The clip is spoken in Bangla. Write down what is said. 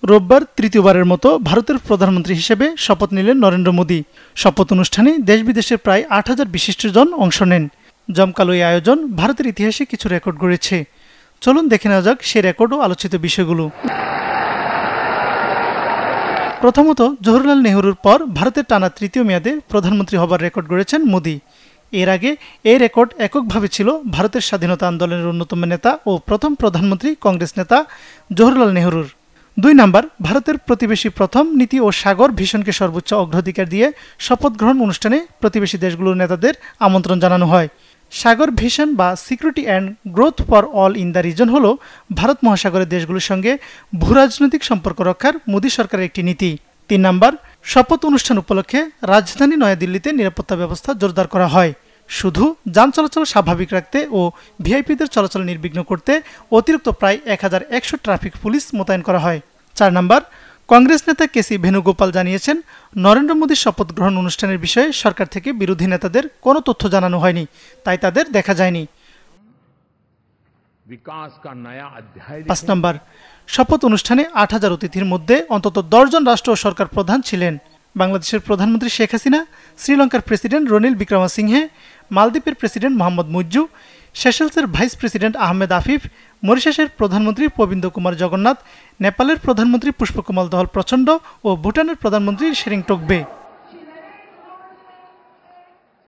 রোববার তৃতীয়বারের মতো ভারতের প্রধানমন্ত্রী হিসেবে শপথ নিলেন নরেন্দ্র মোদী। শপথ অনুষ্ঠানে দেশ বিদেশের প্রায় ৮,০০০ বিশিষ্টজন অংশ নেন। জমকালো এই আয়োজন ভারতের ইতিহাসে কিছু রেকর্ড গড়েছে। চলুন দেখে নেওয়া যাক সেই রেকর্ড ও আলোচিত বিষয়গুলো। প্রথমত, জওহরলাল নেহরুর পর ভারতের টানা তৃতীয় মেয়াদে প্রধানমন্ত্রী হবার রেকর্ড গড়েছেন মোদী। এর আগে এই রেকর্ড এককভাবে ছিল ভারতের স্বাধীনতা আন্দোলনের অন্যতম নেতা ও প্রথম প্রধানমন্ত্রী কংগ্রেস নেতা জওহরলাল নেহরুর। ২ নাম্বার, ভারতের প্রতিবেশী প্রথম নীতি ও সাগর ভিশনকে সর্বোচ্চ অগ্রাধিকার দিয়ে শপথ গ্রহণ অনুষ্ঠানে প্রতিবেশী দেশগুলোর নেতাদের আমন্ত্রণ জানানো হয়। সাগর ভিশন বা security and growth for all in the reason হল ভারত মহাসাগরের দেশগুলোর সঙ্গে ভূরাজনৈতিক সম্পর্ক রক্ষার মোদী সরকারের একটি নীতি। ৩ নাম্বার, শপথ অনুষ্ঠান উপলক্ষে রাজধানী নয়াদিল্লিতে নিরাপত্তা ব্যবস্থা জোরদার করা হয়। শুধু যান চলাচল স্বাভাবিক রাখতে ও ভিআইপিদের চলাচল নির্বিঘ্ন করতে অতিরিক্ত প্রায় ১,১০০ ট্রাফিক পুলিশ মোতায়েন করা হয়। ৪ নাম্বার, কংগ্রেস নেতা কেসি ভেনুগোপাল জানিয়েছেন, নরেন্দ্র মোদীর শপথ গ্রহণ অনুষ্ঠানের বিষয়ে সরকার থেকে বিরোধী নেতাদের কোনো তথ্য জানানো হয়নি, তাই তাদের দেখা যায়নি। ৫ নাম্বার, শপথ অনুষ্ঠানে ৮,০০০ অতিথির মধ্যে অন্তত ১০ জন রাষ্ট্র ও সরকার প্রধান ছিলেন। বাংলাদেশের প্রধানমন্ত্রী শেখ হাসিনা, শ্রীলঙ্কার প্রেসিডেন্ট রনিল বিক্রমাসিংহে, মালদ্বীপের প্রেসিডেন্ট মোহাম্মদ মুইজ্জু, সেশেলসের ভাইস প্রেসিডেন্ট আহমেদ আফিফ, মরিশাসের প্রধানমন্ত্রী প্রবীন্দ্র কুমার জগন্নাথ, নেপালের প্রধানমন্ত্রী পুষ্পকমল দহল প্রচণ্ড ও ভুটানের প্রধানমন্ত্রী শেরিং টোকবে।